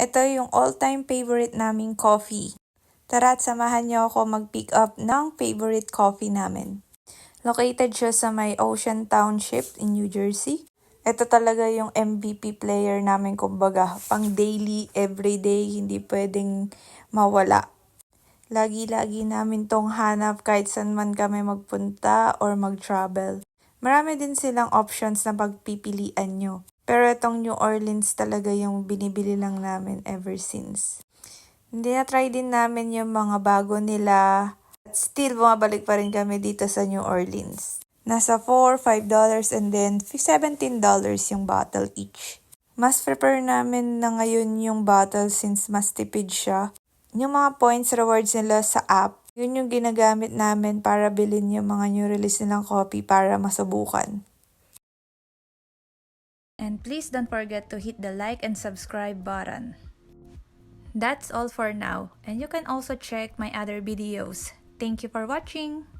Ito yung all-time favorite naming coffee. Tara at samahan niyo ako mag-pick up ng favorite coffee namin. Located siya sa may Ocean Township in New Jersey. Ito talaga yung MVP player namin, kumbaga, pang daily, everyday, hindi pwedeng mawala. Lagi-lagi namin tong hanap kahit saan man kami magpunta or mag-travel. Marami din silang options na pagpipilian nyo. Pero itong New Orleans talaga yung binibili lang namin ever since. Hindi na-try din namin yung mga bago nila. Still, bumabalik pa rin kami dito sa New Orleans. Nasa $4, $5, and then $17 yung bottle each. Mas prefer namin na ngayon yung bottle since mas tipid siya. Yung mga points rewards nila sa app, yun yung ginagamit namin para bilhin yung mga new release nilang coffee para masubukan. And please don't forget to hit the like and subscribe button. That's all for now, and you can also check my other videos. Thank you for watching!